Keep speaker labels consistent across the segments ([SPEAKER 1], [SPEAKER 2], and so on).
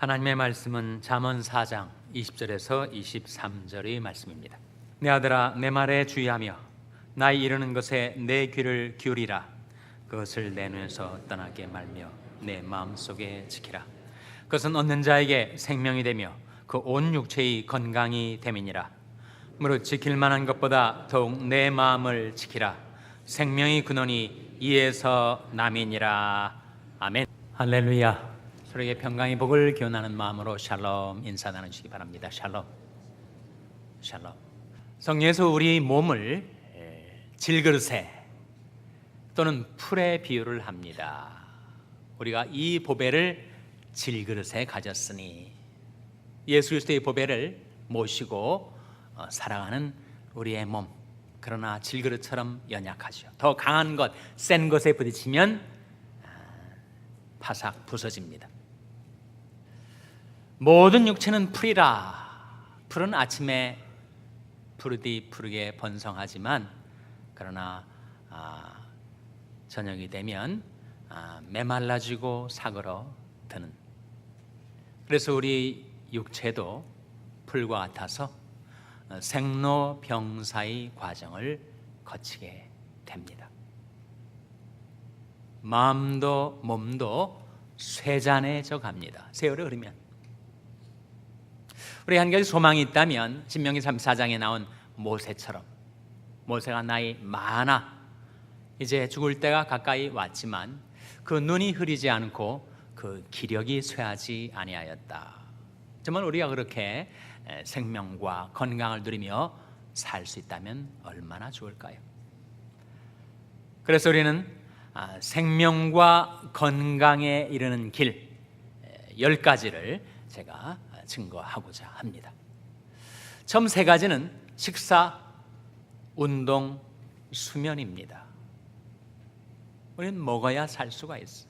[SPEAKER 1] 하나님의 말씀은 잠언 4장 20절에서 23절의 말씀입니다. 내 아들아, 내 말에 주의하며 나의 이르는 것에 내 귀를 기울이라. 그것을 내 눈에서 떠나게 말며 내 마음속에 지키라. 그것은 얻는 자에게 생명이 되며 그 온 육체의 건강이 됨이니라. 무릇 지킬 만한 것보다 더욱 내 마음을 지키라. 생명의 근원이 이에서 남이니라. 아멘. 할렐루야. 서로에게 평강의 복을 기원하는 마음으로 샬롬 인사 나누시기 바랍니다. 샬롬. 샬롬. 성경에서 우리 몸을 질그릇에 또는 풀에 비유를 합니다. 우리가 이 보배를 질그릇에 가졌으니 예수 그리스도의 보배를 모시고 살아가는 우리의 몸, 그러나 질그릇처럼 연약하죠. 더 강한 것, 센 것에 부딪히면 파삭 부서집니다. 모든 육체는 풀이라. 풀은 아침에 푸르디 푸르게 번성하지만 그러나 저녁이 되면 메말라지고 사그러 드는, 그래서 우리 육체도 풀과 같아서 생로병사의 과정을 거치게 됩니다. 마음도 몸도 쇠잔해져 갑니다. 세월이 흐르면. 우리 한 가지 소망이 있다면 신명기 34장에 나온 모세처럼, 모세가 나이 많아 이제 죽을 때가 가까이 왔지만 그 눈이 흐리지 않고 그 기력이 쇠하지 아니하였다. 정말 우리가 그렇게 생명과 건강을 누리며 살 수 있다면 얼마나 좋을까요? 그래서 우리는 생명과 건강에 이르는 길 10가지를 제가 증거하고자 합니다. 처음 3가지는 식사, 운동, 수면입니다. 우리는 먹어야 살 수가 있어.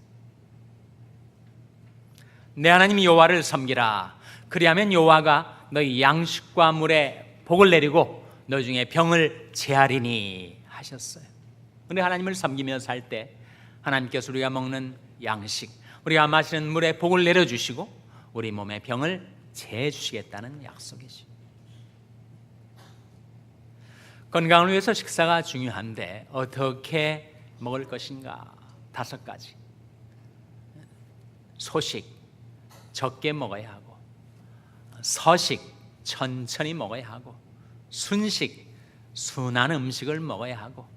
[SPEAKER 1] 내 하나님 여호와를 섬기라. 그리하면 여호와가 너희 양식과 물에 복을 내리고 너희 중에 병을 제하리니 하셨어요. 우리 하나님을 섬기며 살 때 하나님께서 우리가 먹는 양식, 우리가 마시는 물에 복을 내려주시고 우리 몸의 병을 제해 주시겠다는 약속이죠. 건강을 위해서 식사가 중요한데 어떻게 먹을 것인가? 5가지. 소식, 적게 먹어야 하고, 서식, 천천히 먹어야 하고, 순식, 순한 음식을 먹어야 하고,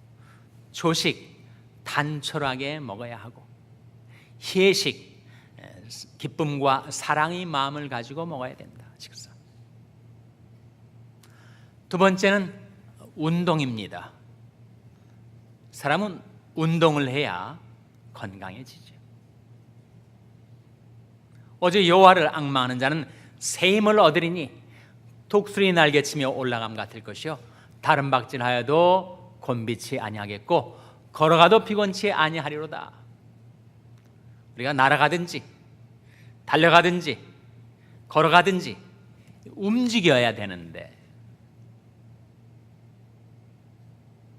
[SPEAKER 1] 조식, 단촐하게 먹어야 하고, 희식, 기쁨과 사랑의 마음을 가지고 먹어야 된다. 식사. 2번째는 운동입니다. 사람은 운동을 해야 건강해지죠. 어제 여호와를 앙망하는 자는 새 힘을 얻으리니 독수리 날개치며 올라감 같을 것이요 다른 박질하여도 곤비치 아니하겠고 걸어가도 피곤치 아니하리로다. 우리가 날아가든지 달려가든지 걸어가든지 움직여야 되는데,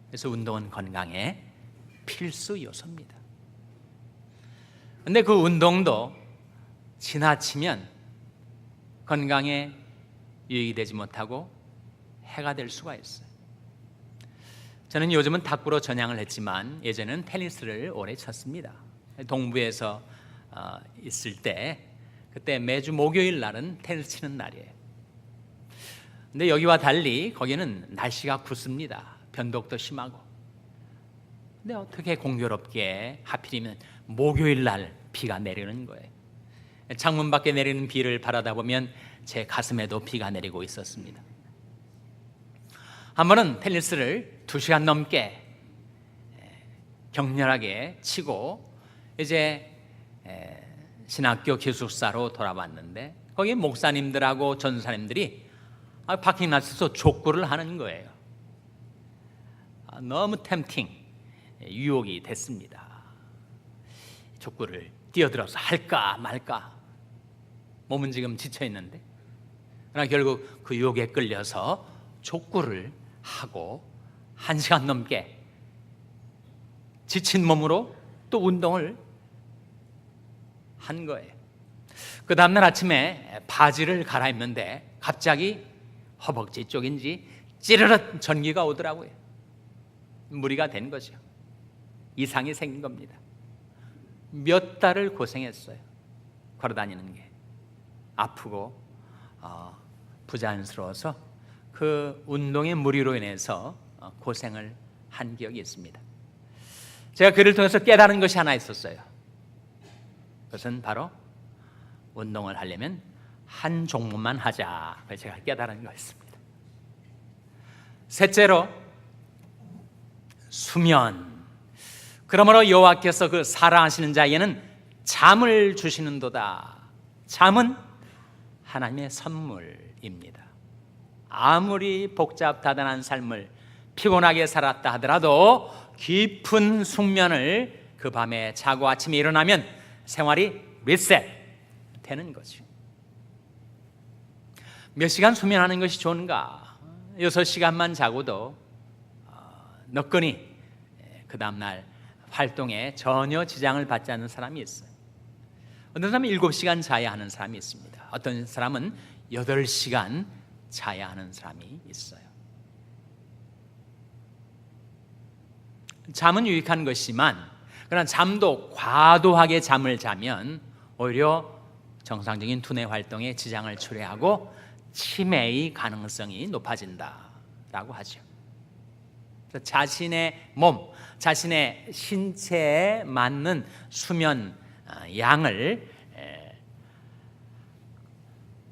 [SPEAKER 1] 그래서 운동은 건강의 필수 요소입니다. 그런데 그 운동도 지나치면 건강에 유익이 되지 못하고 해가 될 수가 있어요. 저는 요즘은 탁구로 전향을 했지만 예전에는 테니스를 오래 쳤습니다. 동부에서 있을 때 그때 매주 목요일 날은 테니스 치는 날이에요. 근데 여기와 달리 거기는 날씨가 굳습니다. 변덕도 심하고. 근데 어떻게 공교롭게 하필이면 목요일 날 비가 내리는 거예요. 창문 밖에 내리는 비를 바라다 보면 제 가슴에도 비가 내리고 있었습니다. 한 번은 테니스를 2시간 넘게 격렬하게 치고 이제 신학교 기숙사로 돌아왔는데 거기 목사님들하고 전사님들이 파킹라스에서 족구를 하는 거예요. 너무 템팅, 유혹이 됐습니다. 족구를 뛰어들어서 할까 말까. 몸은 지금 지쳐있는데, 그러나 결국 그 유혹에 끌려서 족구를 하고 1시간 넘게 지친 몸으로 또 운동을 한 거예요. 그 다음날 아침에 바지를 갈아입는데 갑자기 허벅지 쪽인지 찌르륵 전기가 오더라고요. 무리가 된 거죠. 이상이 생긴 겁니다. 몇 달을 고생했어요. 걸어다니는 게 아프고 부자연스러워서 그 운동의 무리로 인해서 고생을 한 기억이 있습니다. 제가 그를 통해서 깨달은 것이 하나 있었어요. 그것은 바로 운동을 하려면 한 종목만 하자. 그래서 제가 깨달은 거였습니다. 셋째로 수면. 그러므로 여호와께서 그 사랑하시는 자에게는 잠을 주시는도다. 잠은 하나님의 선물입니다. 아무리 복잡다단한 삶을 피곤하게 살았다 하더라도 깊은 숙면을 그 밤에 자고 아침에 일어나면 생활이 리셋 되는 거죠. 몇 시간 수면하는 것이 좋은가? 6시간만 자고도 너끈히 그 다음날 활동에 전혀 지장을 받지 않는 사람이 있어요. 어떤 사람은 7시간 자야 하는 사람이 있습니다. 어떤 사람은 8시간 자야 하는 사람이 있어요. 잠은 유익한 것이지만 그러나 잠도 과도하게 잠을 자면 오히려 정상적인 두뇌 활동에 지장을 초래하고 치매의 가능성이 높아진다라고 하죠. 그래서 자신의 몸, 자신의 신체에 맞는 수면 양을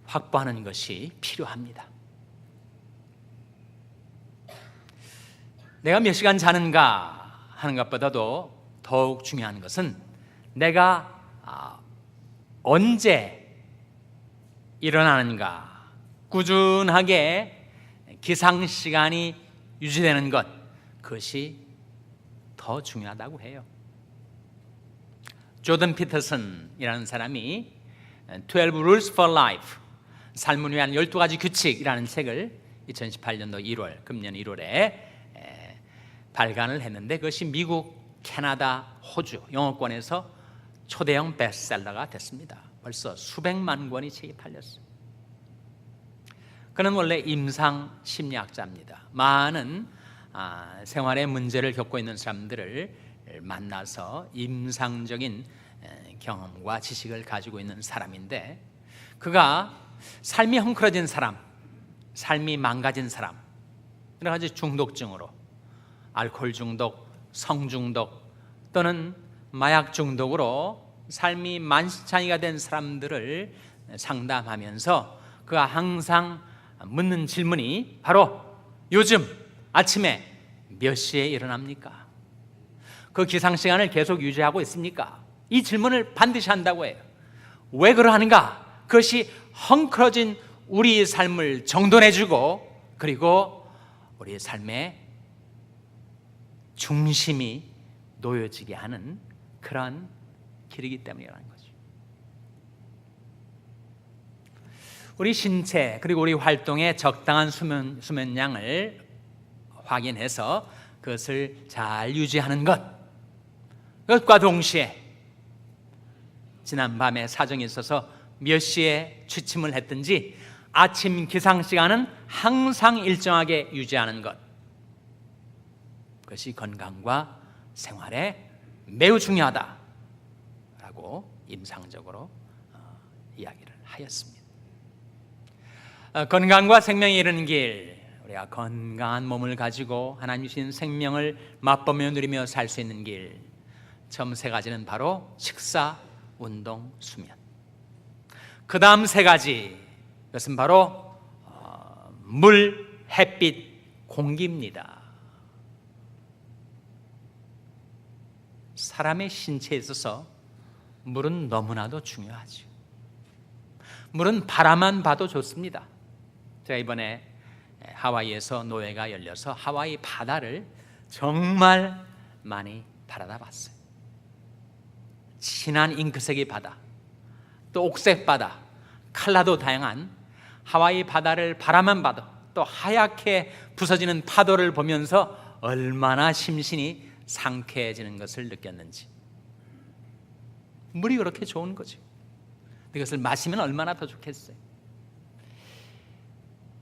[SPEAKER 1] 확보하는 것이 필요합니다. 내가 몇 시간 자는가 하는 것보다도 더욱 중요한 것은 내가 언제 일어나는가. 꾸준하게 기상시간이 유지되는 것, 그것이 더 중요하다고 해요. 조던 피터슨이라는 사람이 12 Rules for Life, 삶을 위한 12가지 규칙이라는 책을 2018년도 1월, 금년 1월에 발간을 했는데 그것이 미국, 캐나다, 호주 영어권에서 초대형 베스트셀러가 됐습니다. 벌써 수백만 권이 책이 팔렸어요. 그는 원래 임상 심리학자입니다. 많은 생활의 문제를 겪고 있는 사람들을 만나서 임상적인 경험과 지식을 가지고 있는 사람인데 그가 삶이 헝클어진 사람, 삶이 망가진 사람, 여러 가지 중독증으로 알코올 중독, 성 중독 또는 마약 중독으로 삶이 만신창이가 된 사람들을 상담하면서 그가 항상 묻는 질문이 바로 요즘 아침에 몇 시에 일어납니까? 그 기상시간을 계속 유지하고 있습니까? 이 질문을 반드시 한다고 해요. 왜 그러하는가? 그것이 헝클어진 우리 삶을 정돈해주고 그리고 우리 삶의 중심이 놓여지게 하는 그런 길이기 때문이라는 거죠. 우리 신체 그리고 우리 활동의 적당한 수면량을 확인해서 그것을 잘 유지하는 것, 그것과 동시에 지난밤에 사정이 있어서 몇 시에 취침을 했든지 아침 기상시간은 항상 일정하게 유지하는 것, 그것이 건강과 생활에 매우 중요하다라고 임상적으로 이야기를 하였습니다. 건강과 생명에 이르는 길, 우리가 건강한 몸을 가지고 하나님 주신 생명을 맛보며 누리며 살 수 있는 길, 처음 3가지는 바로 식사, 운동, 수면. 그 다음 3가지, 그것은 바로 물, 햇빛, 공기입니다. 사람의 신체에 있어서 물은 너무나도 중요하죠. 물은 바라만 봐도 좋습니다. 제가 이번에 하와이에서 노회가 열려서 하와이 바다를 정말 많이 바라다 봤어요. 진한 잉크색의 바다, 또 옥색 바다, 컬러도 다양한 하와이 바다를 바라만 봐도 또 하얗게 부서지는 파도를 보면서 얼마나 심신이 상쾌해지는 것을 느꼈는지. 물이 그렇게 좋은 거죠. 이것을 마시면 얼마나 더 좋겠어요.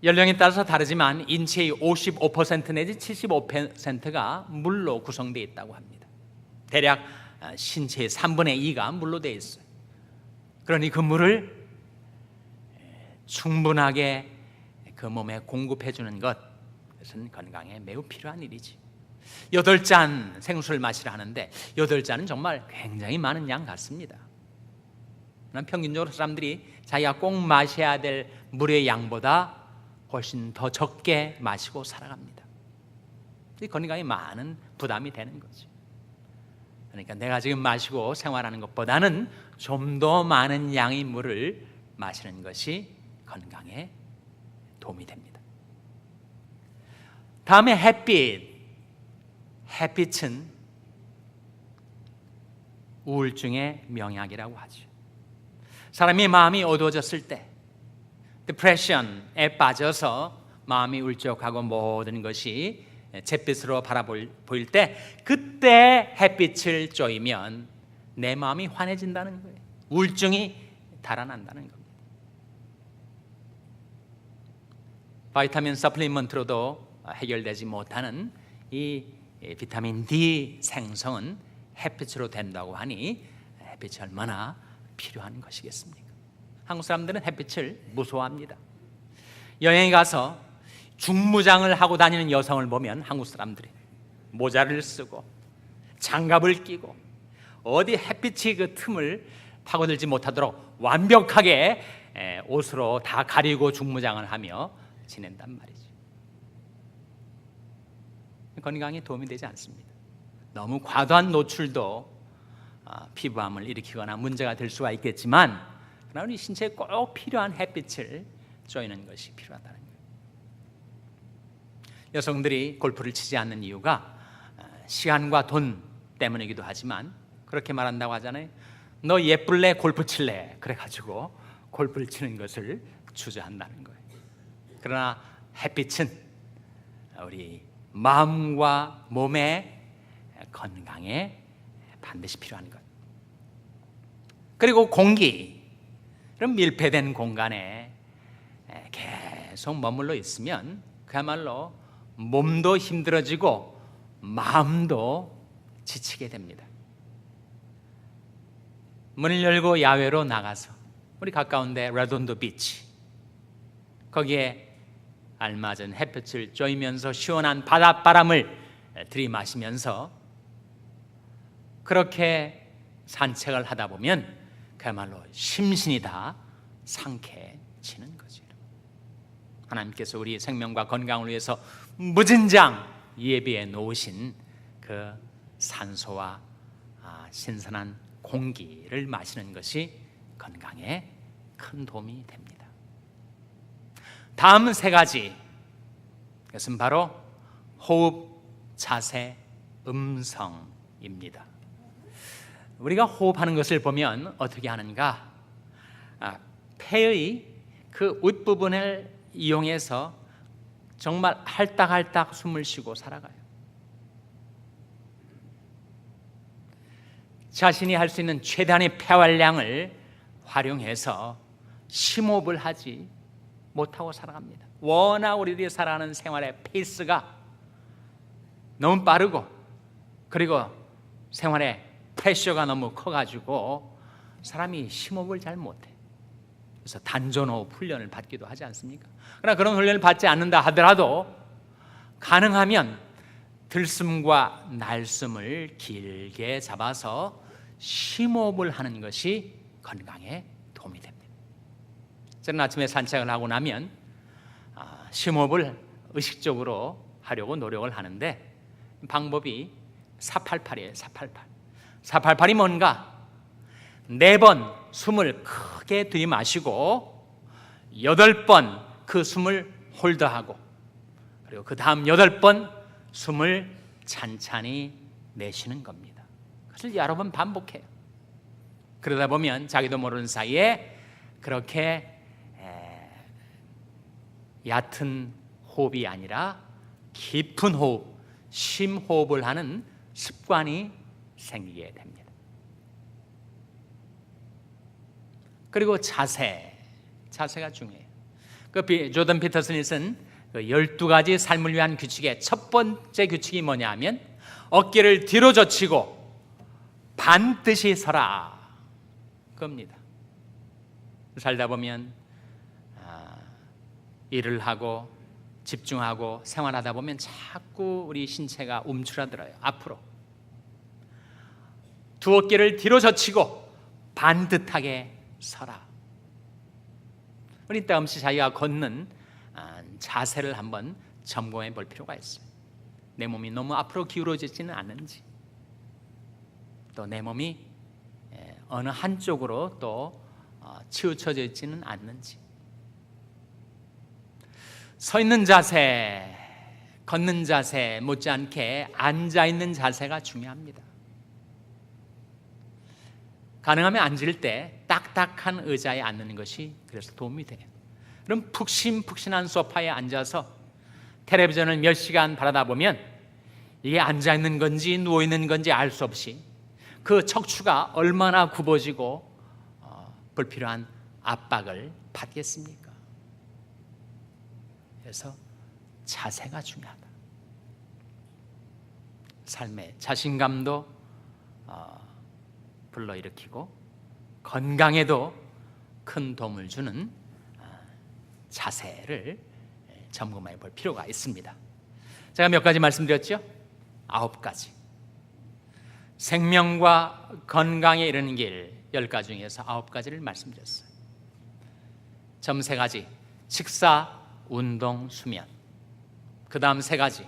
[SPEAKER 1] 연령에 따라서 다르지만 인체의 55% 내지 75%가 물로 구성되어 있다고 합니다. 대략 신체의 3분의 2가 물로 되어 있어요. 그러니 그 물을 충분하게 그 몸에 공급해 주는 것은 건강에 매우 필요한 일이지. 8잔 생수를 마시라 하는데 8잔은 정말 굉장히 많은 양 같습니다. 평균적으로 사람들이 자기가 꼭 마셔야 될 물의 양보다 훨씬 더 적게 마시고 살아갑니다. 건강에 많은 부담이 되는 거죠. 그러니까 내가 지금 마시고 생활하는 것보다는 좀 더 많은 양의 물을 마시는 것이 건강에 도움이 됩니다. 다음에 햇빛. 햇빛은 우울증의 명약이라고 하죠. 사람이 마음이 어두워졌을 때, 디프레션에 빠져서 마음이 울적하고 모든 것이 잿빛으로 바라보일 때, 그때 햇빛을 쬐면 내 마음이 환해진다는 거예요. 우울증이 달아난다는 겁니다. 바이타민 서플리먼트로도 해결되지 못하는 이 비타민 D 생성은 햇빛으로 된다고 하니 햇빛이 얼마나 필요한 것이겠습니까? 한국 사람들은 햇빛을 무서워합니다. 여행에 가서 중무장을 하고 다니는 여성을 보면 한국 사람들이 모자를 쓰고 장갑을 끼고 어디 햇빛이 그 틈을 파고들지 못하도록 완벽하게 옷으로 다 가리고 중무장을 하며 지낸단 말이죠. 건강에 도움이 되지 않습니다. 너무 과도한 노출도 피부암을 일으키거나 문제가 될 수가 있겠지만, 그러나 우리 신체에 꼭 필요한 햇빛을 쬐는 것이 필요하다는 거예요. 여성들이 골프를 치지 않는 이유가 시간과 돈 때문이기도 하지만, 그렇게 말한다고 하잖아요. 너 예쁠래 골프 칠래, 그래가지고 골프를 치는 것을 주저한다는 거예요. 그러나 햇빛은 우리 마음과 몸의 건강에 반드시 필요한 것. 그리고 공기. 그럼 밀폐된 공간에 계속 머물러 있으면 그야말로 몸도 힘들어지고 마음도 지치게 됩니다. 문을 열고 야외로 나가서 우리 가까운데 레돈도 비치, 거기에 알맞은 햇볕을 쬐면서 시원한 바닷바람을 들이마시면서 그렇게 산책을 하다 보면 그야말로 심신이 다 상쾌해지는 거죠. 하나님께서 우리 생명과 건강을 위해서 무진장 예비해 놓으신 그 산소와 신선한 공기를 마시는 것이 건강에 큰 도움이 됩니다. 다음 3가지, 그것은 바로 호흡, 자세, 음성입니다. 우리가 호흡하는 것을 보면 어떻게 하는가? 폐의 그 윗부분을 이용해서 정말 할딱할딱 숨을 쉬고 살아가요. 자신이 할 수 있는 최대한의 폐활량을 활용해서 심호흡을 하지 못하고 살아갑니다. 워낙 우리들이 살아가는 생활의 페이스가 너무 빠르고, 그리고 생활의 프레셔가 너무 커가지고 사람이 심호흡을 잘 못해. 그래서 단전호흡 훈련을 받기도 하지 않습니까? 그러나 그런 훈련을 받지 않는다 하더라도 가능하면 들숨과 날숨을 길게 잡아서 심호흡을 하는 것이 건강에 도움이 됩니다. 저는 아침에 산책을 하고 나면 심호흡을 의식적으로 하려고 노력을 하는데, 방법이 488이에요. 488. 488이 뭔가? 4번 숨을 크게 들이마시고 8번 그 숨을 홀더하고, 그리고 그 다음 8번 숨을 찬찬히 내쉬는 겁니다. 그것을 여러 번 반복해요. 그러다 보면 자기도 모르는 사이에 그렇게 얕은 호흡이 아니라 깊은 호흡, 심호흡을 하는 습관이 생기게 됩니다. 그리고 자세가 중요해요. 조던 피터슨이 쓴 12가지 삶을 위한 규칙의 첫 번째 규칙이 뭐냐 하면 어깨를 뒤로 젖히고 반드시 서라 겁니다. 살다 보면 일을 하고 집중하고 생활하다 보면 자꾸 우리 신체가 움츠러들어요. 앞으로 두 어깨를 뒤로 젖히고 반듯하게 서라. 우리 때없이 자기가 걷는 자세를 한번 점검해 볼 필요가 있어요. 내 몸이 너무 앞으로 기울어지지는 않은지, 또 내 몸이 어느 한쪽으로 또 치우쳐져 있지는 않는지. 서 있는 자세, 걷는 자세 못지않게 앉아 있는 자세가 중요합니다. 가능하면 앉을 때 딱딱한 의자에 앉는 것이 그래서 도움이 돼요. 그럼 푹신푹신한 소파에 앉아서 텔레비전을 몇 시간 바라다 보면 이게 앉아 있는 건지 누워 있는 건지 알 수 없이 그 척추가 얼마나 굽어지고 불필요한 압박을 받겠습니까? 그래서 자세가 중요하다. 삶의 자신감도 불러일으키고 건강에도 큰 도움을 주는 자세를 점검해 볼 필요가 있습니다. 제가 몇 가지 말씀드렸죠? 9가지. 생명과 건강에 이르는 길 10가지 중에서 9가지를 말씀드렸어요. 점 3가지. 식사, 운동, 수면. 그 다음 3가지.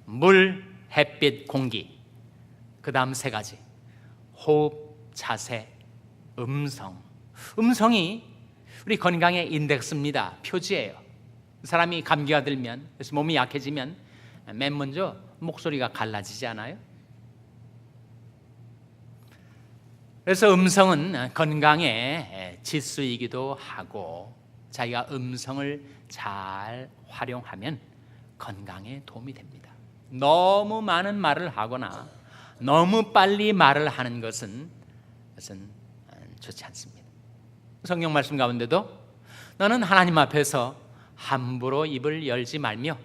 [SPEAKER 1] 물, 햇빛, 공기. 그 다음 3가지. 호흡, 자세, 음성. 음성이 우리 건강의 인덱스입니다. 표지예요. 사람이 감기가 들면, 그래서 몸이 약해지면 맨 먼저 목소리가 갈라지지 않아요? 그래서 음성은 건강의 지수이기도 하고, 자기가 음성을 잘 활용하면 건강에 도움이 됩니다. 너무 많은 말을 하거나 너무 빨리 말을 하는 것은 좋지 않습니다. 성경 말씀 가운데도 너는 하나님 앞에서 함부로 입을 열지 말며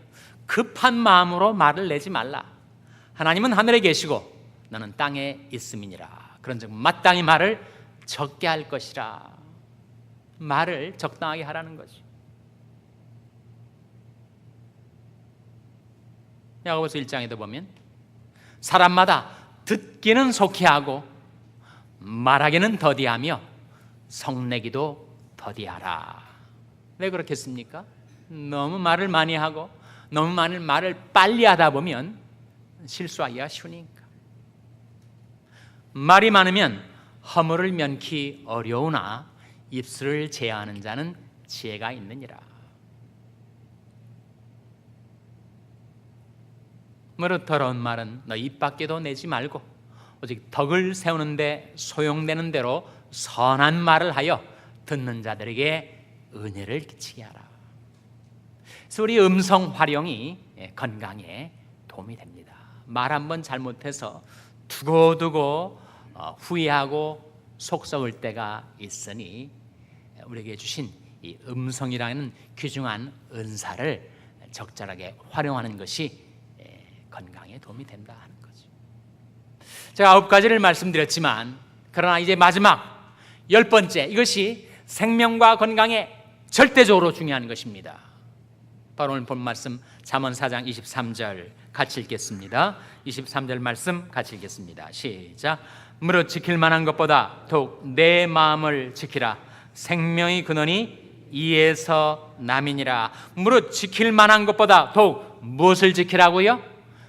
[SPEAKER 1] 급한 마음으로 말을 내지 말라. 하나님은 하늘에 계시고 너는 땅에 있음이니라. 그런즉 마땅히 말을 적게 할 것이라. 말을 적당하게 하라는 거죠. 야고보서 1장에도 보면 사람마다 듣기는 속히 하고 말하기는 더디하며 성내기도 더디하라. 왜 그렇겠습니까? 너무 말을 많이 하고 너무 많은 말을 빨리 하다 보면 실수하기가 쉬우니까. 말이 많으면 허물을 면키 어려우나 입술을 제어하는 자는 지혜가 있느니라. 무릇 더러운 말은 너 입 밖에도 내지 말고 오직 덕을 세우는데 소용되는 대로 선한 말을 하여 듣는 자들에게 은혜를 끼치게 하라. 그래서 우리 음성 활용이 건강에 도움이 됩니다. 말 한번 잘못해서 두고두고 후회하고 속 썩을 때가 있으니 우리에게 주신 이 음성이라는 귀중한 은사를 적절하게 활용하는 것이 건강에 도움이 된다 하는 거죠. 제가 9가지를 말씀드렸지만 그러나 이제 마지막 10번째, 이것이 생명과 건강에 절대적으로 중요한 것입니다. 바로 오늘 본 말씀 잠언 4장 23절 같이 읽겠습니다. 23절 말씀 같이 읽겠습니다. 시작. 무릇 지킬 만한 것보다 더욱 내 마음을 지키라. 생명의 근원이 이에서 남이니라. 무릇 지킬 만한 것보다 더욱 무엇을 지키라고요?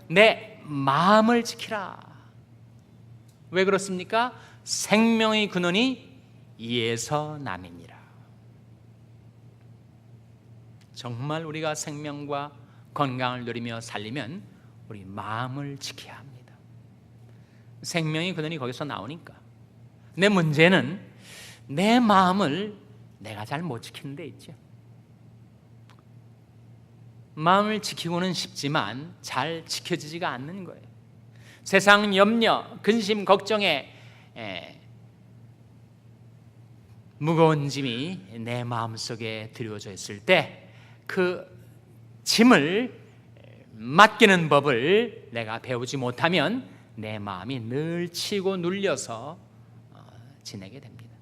[SPEAKER 1] 내 마음을 지키라. 왜 그렇습니까? 생명의 근원이 이에서 남이니라. 정말 우리가 생명과 건강을 누리며 살리면 우리 마음을 지켜야 합니다. 생명의 근원이 거기서 나오니까. 내 문제는 내 마음을 내가 잘 못 지키는 데 있죠. 마음을 지키고는 싶지만 잘 지켜지지가 않는 거예요. 세상 염려, 근심, 걱정에 무거운 짐이 내 마음속에 드려져 있을 때 그 짐을 맡기는 법을 내가 배우지 못하면 내 마음이 늘 치고 눌려서 지내게 됩니다.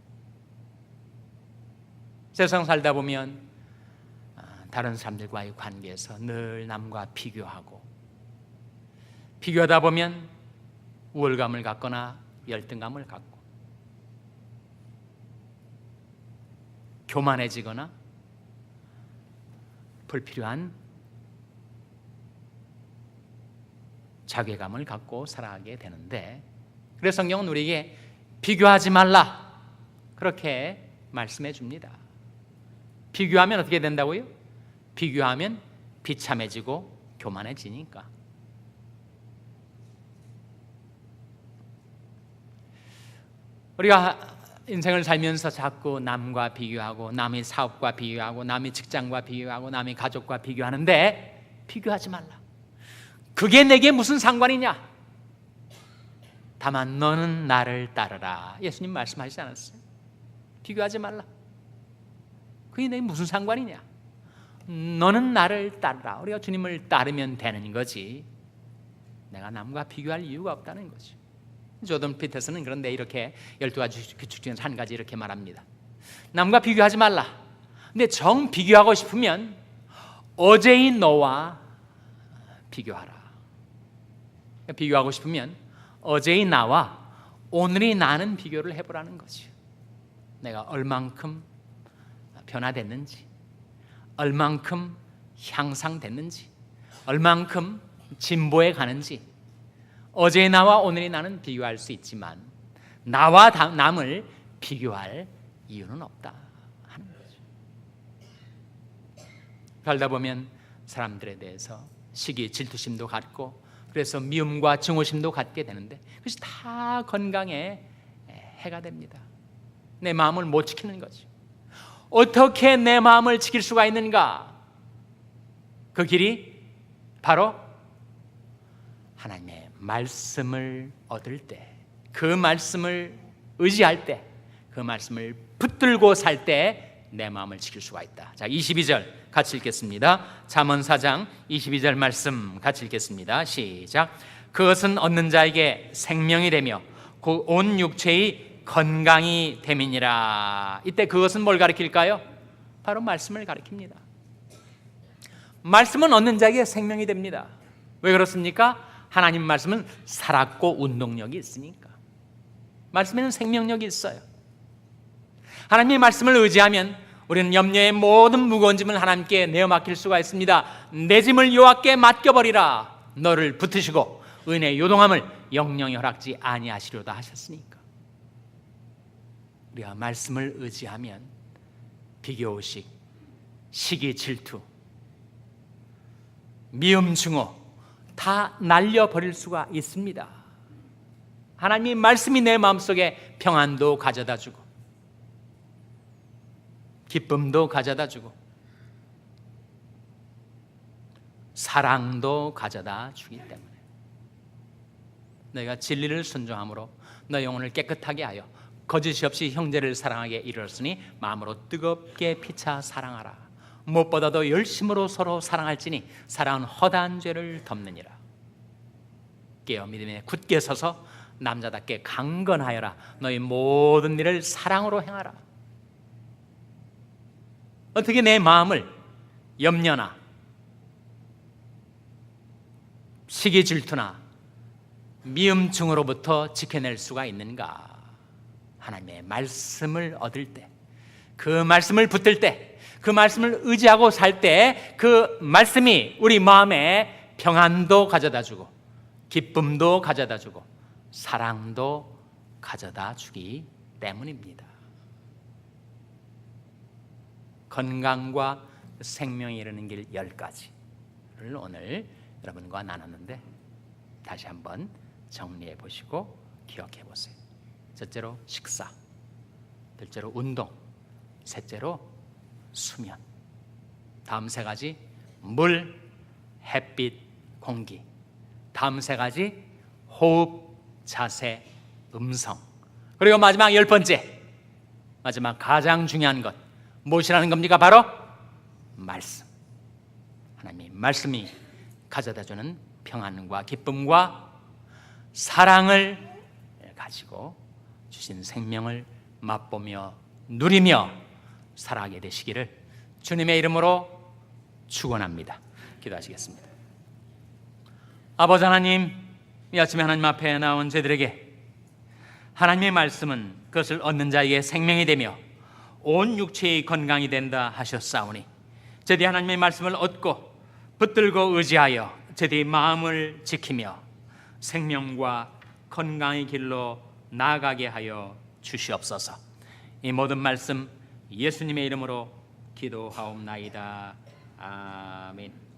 [SPEAKER 1] 세상 살다 보면 다른 사람들과의 관계에서 늘 남과 비교하다 보면 우월감을 갖거나 열등감을 갖고 교만해지거나 불필요한 자괴감을 갖고 살아가게 되는데, 그래서 성경은 우리에게 비교하지 말라 그렇게 말씀해 줍니다. 비교하면 어떻게 된다고요? 비교하면 비참해지고 교만해지니까. 우리가 인생을 살면서 자꾸 남과 비교하고 남의 사업과 비교하고 남의 직장과 비교하고 남의 가족과 비교하는데 비교하지 말라. 그게 내게 무슨 상관이냐? 다만 너는 나를 따르라. 예수님 말씀하시지 않았어요? 비교하지 말라. 그게 내게 무슨 상관이냐? 너는 나를 따르라. 우리가 주님을 따르면 되는 거지 내가 남과 비교할 이유가 없다는 거죠. 조던 피터슨은 그런데 이렇게 12가지 규칙 중에서 한 가지 이렇게 말합니다. 남과 비교하지 말라. 근데 정 비교하고 싶으면 어제의 너와 비교하라. 비교하고 싶으면 어제의 나와 오늘의 나는 비교를 해보라는 거죠. 내가 얼만큼 변화됐는지, 얼만큼 향상됐는지, 얼만큼 진보해 가는지. 어제의 나와 오늘의 나는 비교할 수 있지만 나와 남을 비교할 이유는 없다 하는 거죠. 살다 보면 사람들에 대해서 시기, 질투심도 갖고 그래서 미움과 증오심도 갖게 되는데 그것이 다 건강에 해가 됩니다. 내 마음을 못 지키는 거죠. 어떻게 내 마음을 지킬 수가 있는가? 그 길이 바로 하나님의 말씀을 얻을 때, 그 말씀을 의지할 때, 그 말씀을 붙들고 살 때 내 마음을 지킬 수가 있다. 자, 22절 같이 읽겠습니다. 잠언 4장 22절 말씀 같이 읽겠습니다. 시작. 그것은 얻는 자에게 생명이 되며 그 온 육체의 건강이 됨이니라. 이때 그것은 뭘 가리킬까요? 바로 말씀을 가리킵니다. 말씀은 얻는 자에게 생명이 됩니다. 왜 그렇습니까? 하나님 말씀은 살았고 운동력이 있으니까. 말씀에는 생명력이 있어요. 하나님의 말씀을 의지하면 우리는 염려의 모든 무거운 짐을 하나님께 내어 맡길 수가 있습니다. 내 짐을 여호와께 맡겨버리라. 너를 붙으시고 은혜의 요동함을 영영이 허락지 아니하시려다 하셨으니까. 우리가 말씀을 의지하면 비교의식, 시기, 질투, 미움, 증오 다 날려버릴 수가 있습니다. 하나님의 말씀이 내 마음속에 평안도 가져다주고 기쁨도 가져다주고 사랑도 가져다주기 때문에 너희가 진리를 순종함으로 너희 영혼을 깨끗하게 하여 거짓이 없이 형제를 사랑하게 이르렀으니 마음으로 뜨겁게 피차 사랑하라. 무엇보다도 열심으로 서로 사랑할지니 사랑은 허다한 죄를 덮느니라. 깨어 믿음에 굳게 서서 남자답게 강건하여라. 너희 모든 일을 사랑으로 행하라. 어떻게 내 마음을 염려나 시기 질투나 미움 증오로부터 지켜낼 수가 있는가? 하나님의 말씀을 얻을 때, 그 말씀을 붙들 때, 그 말씀을 의지하고 살 때 그 말씀이 우리 마음에 평안도 가져다주고 기쁨도 가져다주고 사랑도 가져다주기 때문입니다. 건강과 생명이 이르는 길 10가지를 오늘 여러분과 나눴는데 다시 한번 정리해 보시고 기억해 보세요. 첫째로 식사, 둘째로 운동, 셋째로 수면, 다음 세 가지 물, 햇빛, 공기, 다음 세 가지 호흡, 자세, 음성, 그리고 마지막 10번째 마지막 가장 중요한 것 무엇이라는 겁니까? 바로 말씀. 하나님의 말씀이 가져다주는 평안과 기쁨과 사랑을 가지고 주신 생명을 맛보며 누리며 살아가게 되시기를 주님의 이름으로 축원합니다. 기도하시겠습니다. 아버지 하나님, 이 아침에 하나님 앞에 나온 저희들에게 하나님의 말씀은 그것을 얻는 자에게 생명이 되며 온 육체의 건강이 된다 하셨사오니 저희들이 하나님의 말씀을 얻고 붙들고 의지하여 저희들의 마음을 지키며 생명과 건강의 길로 나아가게 하여 주시옵소서. 이 모든 말씀 예수님의 이름으로 기도하옵나이다. 아멘.